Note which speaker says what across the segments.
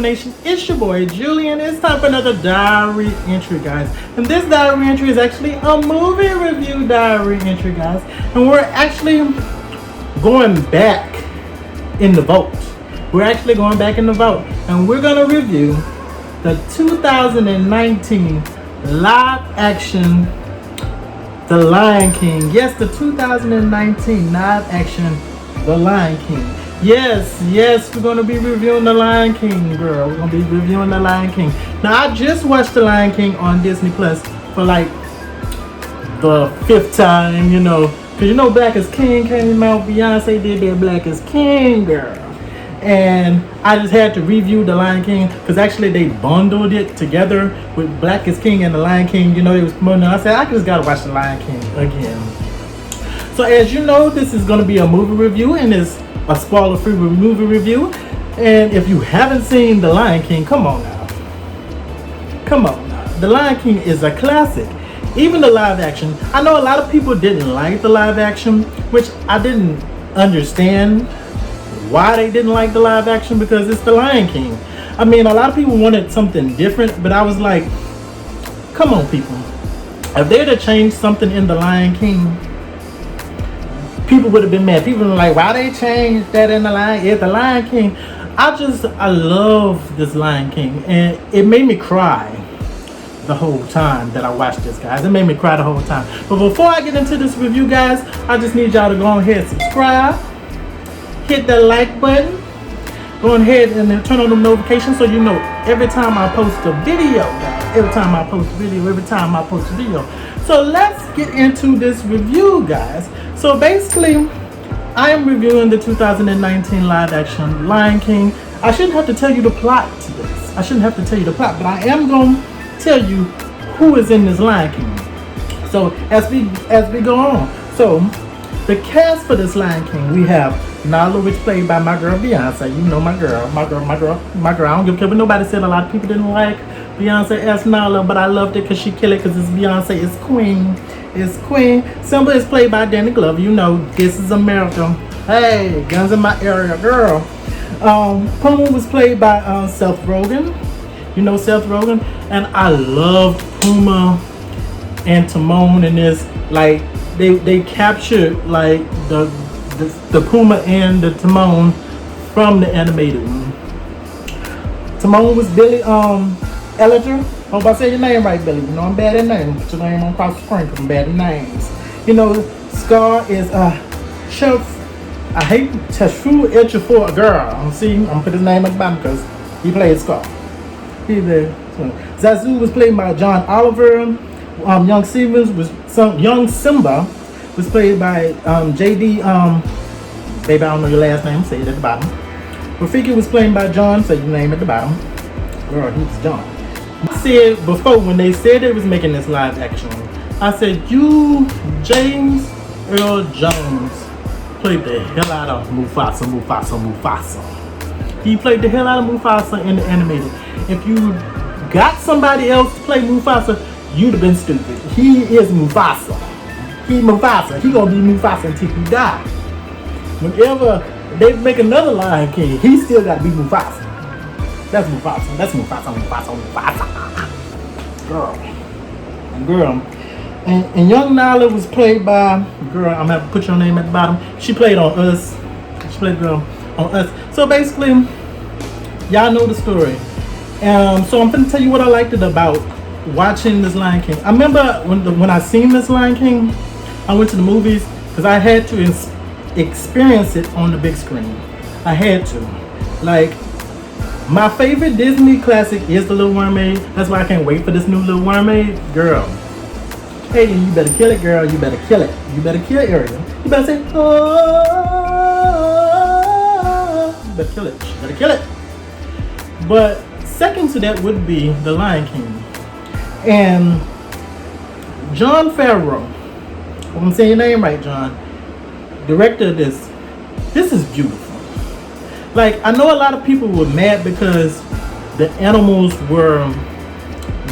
Speaker 1: Nation, it's your boy Julian. It's time for another diary entry, guys. And this diary entry is actually a movie review diary entry, guys. And we're actually going back in the vote. We're actually going back in the vote. And we're going to review the 2019 live action The Lion King. Yes, the 2019 live action The Lion King. Yes, we're going to be reviewing The Lion King, girl. We're going to be reviewing The Lion King. Now, I just watched The Lion King on Disney Plus for like the 5th time, you know. Because you know Black is King came out. Beyonce did that Black is King, girl. And I just had to review The Lion King because actually they bundled it together with Black is King and The Lion King. You know, they was promoting it. I said, I just got to watch The Lion King again. So as you know, this is going to be a movie review and it's a spoiler-free movie review. And if you haven't seen The Lion King, come on now. Come on now. The Lion King is a classic. Even the live action. I know a lot of people didn't like the live action, which I didn't understand why they didn't like the live action because it's The Lion King. I mean, a lot of people wanted something different, but I was like, come on, people. If they had changed something in The Lion King, people would have been mad. People were like, why they changed that in The Lion King? I love this Lion King, and it made me cry the whole time that I watched this, guys. It made me cry the whole time. But before I get into this review, guys, I just need y'all to go ahead and subscribe, hit that like button, go ahead and then turn on the notifications so you know every time I post a video, guys. Every time I post a video. So let's get into this review, guys. So basically, I am reviewing the 2019 live action Lion King. I shouldn't have to tell you the plot to this. I shouldn't have to tell you the plot, but I am going to tell you who is in this Lion King. So as we go on. So the cast for this Lion King, we have Nala, which played by my girl Beyonce. You know my girl. I don't give a care what nobody said. A lot of people didn't like Beyonce as Nala, but I loved it because she killed it because it's Beyonce. It's Queen. It's Queen. Simba is played by Danny Glover. You know, this is America. Hey, guns in my area, girl. Puma was played by Seth Rogen. You know Seth Rogen. And I loved Puma and Timon in this. Like, they captured like the Puma and the Timon from the animated one. Timon was Billy Ellinger. Hope I said your name right, Billy. You know I'm bad at names. Put your name on across the screen because I'm bad at names. You know, Scar is Chef. I hate Teshu Etchafor, girl. See, I'm gonna put his name at the bottom because he played Scar. He's there. So, Zazu was played by John Oliver. Young Simba was played by JD. Baby, I don't know your last name. Say it at the bottom. Rafiki was played by John. Say your name at the bottom. Girl, he's John. I said before when they said they was making this live action, I said you James Earl Jones played the hell out of Mufasa. He played the hell out of Mufasa in the animated. If you got somebody else to play Mufasa, you'd have been stupid. He is Mufasa. He Mufasa. He gonna be Mufasa until he die. Whenever they make another Lion King, he still gotta be Mufasa. That's Mufasa. That's Mufasa. Girl. And young Nala was played by, girl, I'm gonna have to put your name at the bottom. She played on Us. She played girl on Us. So basically, y'all know the story. So I'm gonna tell you what I liked it about watching this Lion King. I remember when I seen this Lion King, I went to the movies because I had to experience it on the big screen. I had to. Like, my favorite Disney classic is The Little Mermaid. That's why I can't wait for this new Little Mermaid. Girl. Hey, you better kill it, girl. You better kill it. You better kill Ariel. You better say, oh. You better kill it. You better kill it. But second to that would be The Lion King. And Jon Favreau. If I'm saying your name right, John. Director of this. This is beautiful. Like, I know a lot of people were mad because the animals were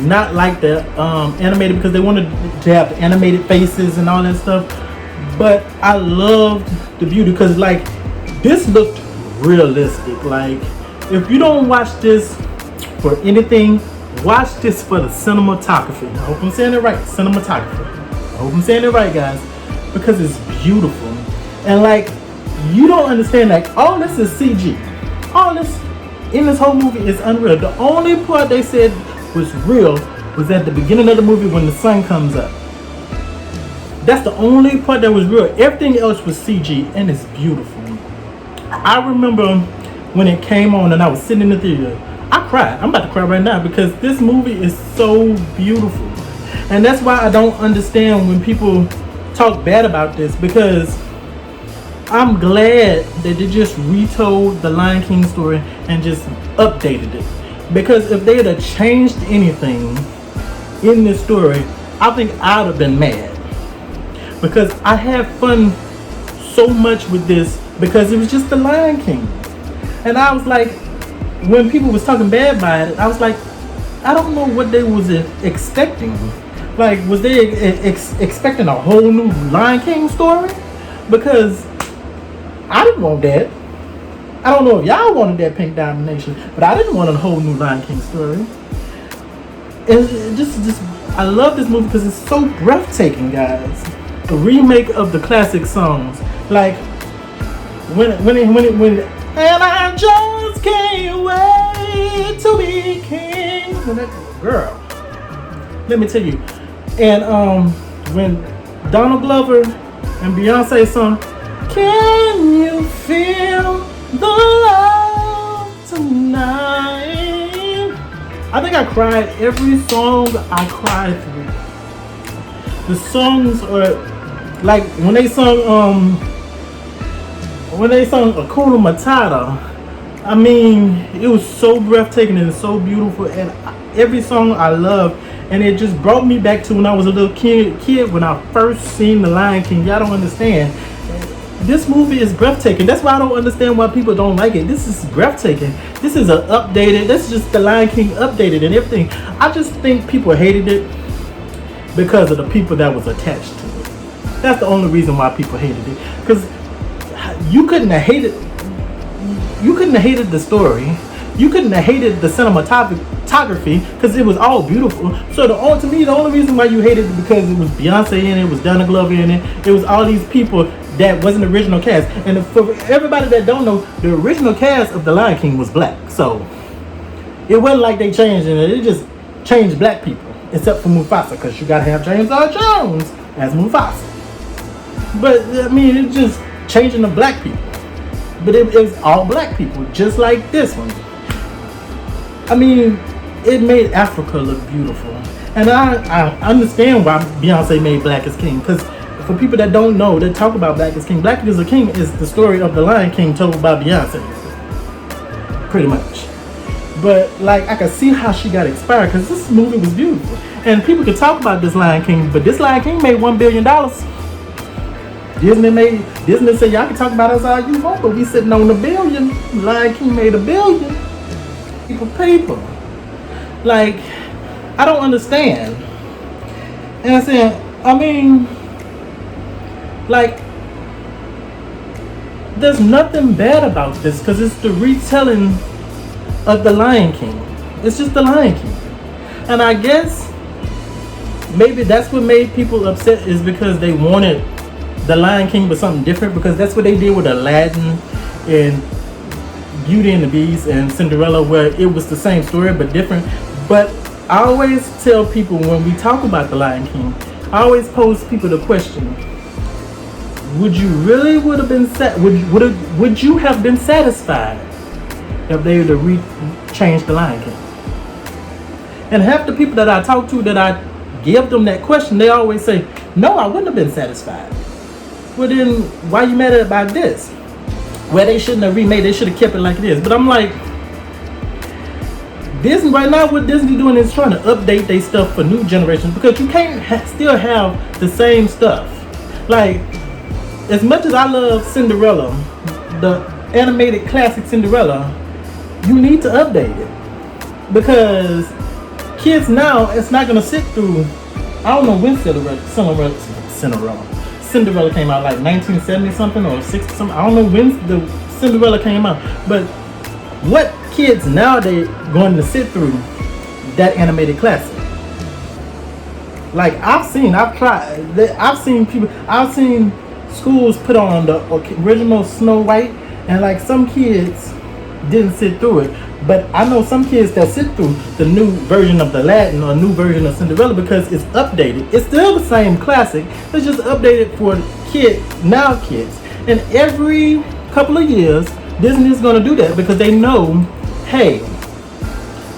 Speaker 1: not like the animated because they wanted to have the animated faces and all that stuff. But I loved the beauty because, like, this looked realistic. Like, If you don't watch this for anything, watch this for the cinematography. I hope I'm saying it right. Cinematography. I hope I'm saying it right, guys, because it's beautiful. And like, you don't understand, like, all this is CG. All this in this whole movie is unreal. The only part they said was real was at the beginning of the movie when the sun comes up. That's the only part that was real. Everything else was CG, and it's beautiful. I remember when it came on and I was sitting in the theater, I cried. I'm about to cry right now because this movie is so beautiful. And that's why I don't understand when people talk bad about this, because I'm glad that they just retold the Lion King story and just updated it. Because if they had changed anything in this story, I think I'd have been mad. Because I had fun so much with this because it was just the Lion King. And I was like, when people was talking bad about it, I was like, I don't know what they was expecting. Like, was they expecting a whole new Lion King story? Because I didn't want that. I don't know if y'all wanted that pink domination, but I didn't want a whole new Lion King story. It's just I love this movie because it's so breathtaking, guys. A remake of the classic songs, like when and I just can't wait to be king. Girl, let me tell you. And when Donald Glover and Beyonce sung, "Can you feel the love tonight?" I think I cried every song I cried through. The songs are like when they sung Hakuna Matata. I mean, it was so breathtaking and so beautiful, and every song I loved, and it just brought me back to when I was a little kid when I first seen The Lion King. Y'all don't understand. This movie is breathtaking. That's why I don't understand why people don't like it. This is breathtaking. This is this is just The Lion King updated and everything. I just think people hated it because of the people that was attached to it. That's the only reason why people hated it. Because you couldn't have hated the story. You couldn't have hated the cinematography because it was all beautiful. So to me, the only reason why you hated it because it was Beyonce in it, it was Donald Glover in it, it was all these people that wasn't the original cast. And for everybody that don't know, the original cast of The Lion King was black. So it wasn't like they changed it. It just changed black people, except for Mufasa, because you gotta have James Earl Jones as Mufasa. But I mean, it's just changing the black people. But it was all black people, just like this one. I mean, it made Africa look beautiful. And I understand why Beyonce made Black is King. Because for people that don't know, that talk about Black is King, Black is a King is the story of the Lion King told by Beyonce. Pretty much. But like, I could see how she got inspired because this movie was beautiful. And people could talk about this Lion King, but this Lion King made $1 billion. Disney said, y'all can talk about us all you want, but we sitting on $1 billion. Lion King made $1 billion. People. Like, I don't understand. And I said, I mean, like, there's nothing bad about this because it's the retelling of the Lion King. It's just the Lion King. And I guess maybe that's what made people upset, is because they wanted the Lion King but something different, because that's what they did with Aladdin and Beauty and the Beast and Cinderella, where it was the same story but different. But I always tell people when we talk about the Lion King, I always pose people the question: would you really would you have been satisfied if they would have changed the Lion King? And half the people that I talk to, that I give them that question, they always say, no, I wouldn't have been satisfied. Well then, why you mad about this? Well, they shouldn't have remade, they should have kept it like it is. But I'm like, Disney right now, what Disney doing is trying to update their stuff for new generations, because you can't still have the same stuff. Like, as much as I love Cinderella, the animated classic Cinderella, you need to update it, because kids now, it's not gonna sit through. I don't know when Cinderella came out, like 1970 something or 60 something. I don't know when the Cinderella came out, but what kids nowadays going to sit through that animated classic. Like I've seen schools put on the original Snow White, and like some kids didn't sit through it. But I know some kids that sit through the new version of the Aladdin or new version of Cinderella because it's updated. It's still the same classic. It's just updated for kids. And every couple of years, Disney is going to do that because they know, hey,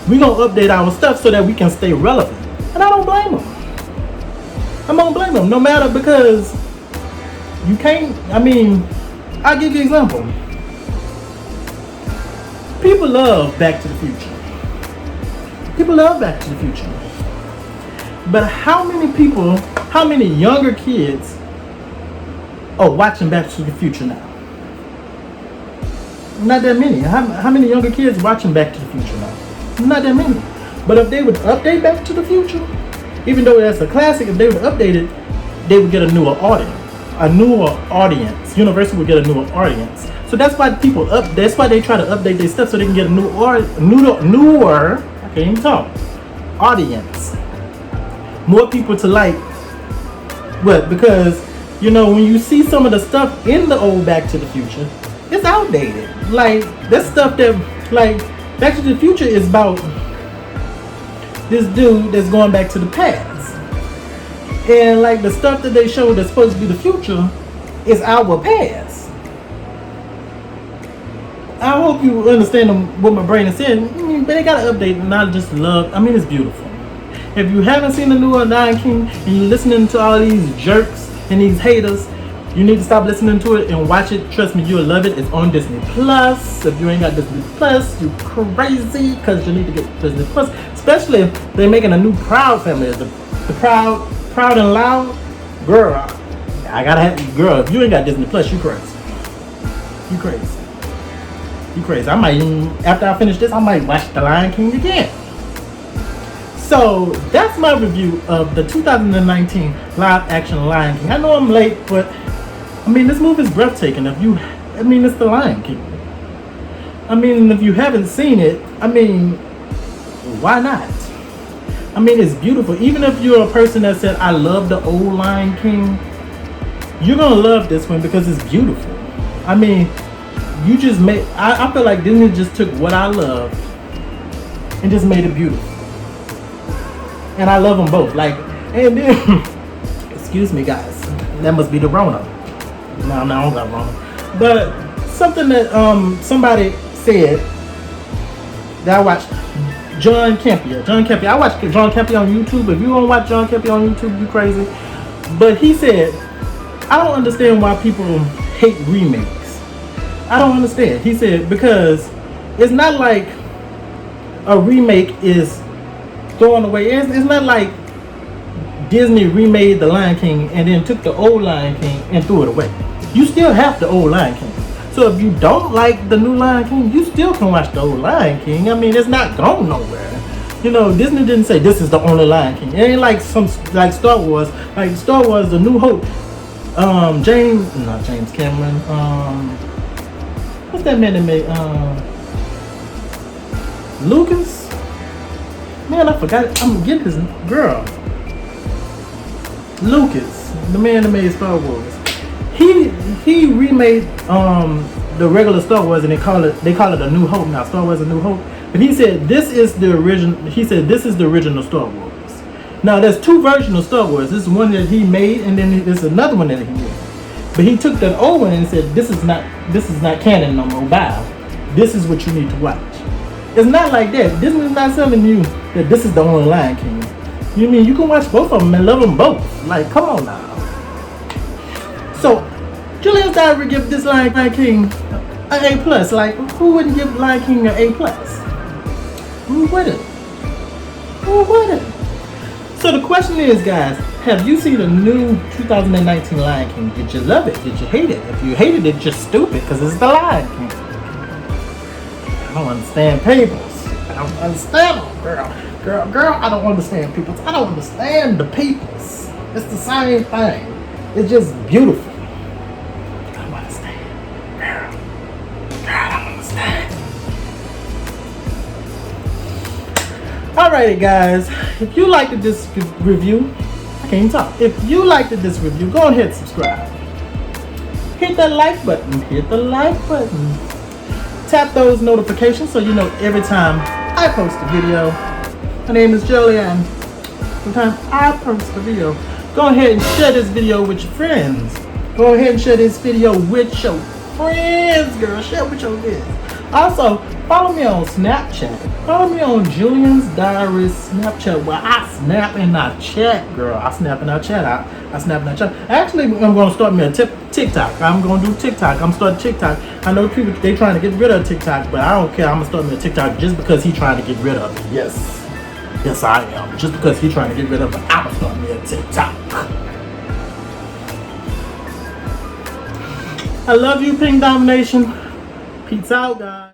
Speaker 1: we're going to update our stuff so that we can stay relevant. And I don't blame them. I don't blame them. No matter, because you can't, I'll give you an example. People love Back to the Future. But how many younger kids are watching Back to the Future now? Not that many. How many younger kids watching Back to the Future now? Not that many. But if they would update Back to the Future, even though that's a classic, if they would update it, they would get a newer audience. Universal would get a newer audience. So that's why that's why they try to update their stuff so they can get a newer, I can't even talk, audience. More people to like. What? Because, when you see some of the stuff in the old Back to the Future, it's outdated. Like, that stuff that, like, Back to the Future is about this dude that's going back to the past. And, like, the stuff that they show that's supposed to be the future is our past. I hope you understand what my brain is saying. But they gotta update, and I just love, it's beautiful. If you haven't seen the new Lion King and you're listening to all these jerks and these haters, you need to stop listening to it and watch it. Trust me, you'll love it. It's on Disney Plus. If you ain't got Disney Plus, you crazy, because you need to get Disney Plus. Especially if they're making a new Proud family. The Proud and Loud. Girl, I gotta have, girl, if you ain't got Disney Plus, you crazy. You crazy. I might even, after I finish this, I might watch The Lion King again. So that's my review of the 2019 live action Lion King. I know I'm late, but this movie is breathtaking. It's The Lion King. If you haven't seen it, why not? It's beautiful. Even if you're a person that said, I love the old Lion King, you're gonna love this one because it's beautiful. You just made, I feel like Disney just took what I love and just made it beautiful. And I love them both. And then, excuse me guys, that must be the Rona. No, I don't got Rona. But something that somebody said that I watched, John Campia. I watch John Campia on YouTube. If you don't watch John Campia on YouTube, you crazy. But he said, I don't understand why people hate remakes. I don't understand. He said, because it's not like a remake is throwing away. It's not like Disney remade The Lion King and then took the old Lion King and threw it away. You still have the old Lion King. So if you don't like the new Lion King, you still can watch the old Lion King. It's not going nowhere. Disney didn't say this is the only Lion King. It ain't like Star Wars. Like Star Wars, The New Hope. James Cameron. What's that man that made Lucas? Man, I forgot. I'm getting his girl. Lucas, the man that made Star Wars. He remade the regular Star Wars and they call it A New Hope now. Star Wars A New Hope. But he said this is the original Star Wars. Now there's two versions of Star Wars. This is one that he made and then there's another one that he made. But he took that old one and said this is not canon no more. Bye. This is what you need to watch. It's not like that. Disney's not telling you that this is the only Lion King. You can watch both of them and love them both. Like, come on now. So, Julian's Diary give this Lion King an A+. Like, who wouldn't give Lion King an A+? Who wouldn't? So the question is, guys, have you seen the new 2019 Lion King? Did you love it? Did you hate it? If you hated it, you're stupid because it's the Lion King. I don't understand peoples. I don't understand them, girl. I don't understand peoples. I don't understand the peoples. It's the same thing. It's just beautiful. I don't understand. Girl, I don't understand. Alrighty guys, if you liked this review, I can't even talk. If you liked this review, go ahead and subscribe. Hit that like button, hit the like button. Tap those notifications so you know every time I post a video. My name is Julian. Every time I post a video, go ahead and share this video with your friends. Go ahead and share this video with your friends, girl. Share it with your friends. Also, follow me on Snapchat. Follow me on Julian's Diary Snapchat where I snap and I chat, girl. I snap and I chat. I snap and I chat. Actually, I'm going to start me a TikTok. I'm going to do TikTok. I'm starting TikTok. I know people, they trying to get rid of TikTok, but I don't care. I'm going to start me a TikTok just because he's trying to get rid of it. Yes. Yes, I am. Just because he's trying to get rid of it, I'm going to start me a TikTok. I love you, Pink Domination. Peace out, guys.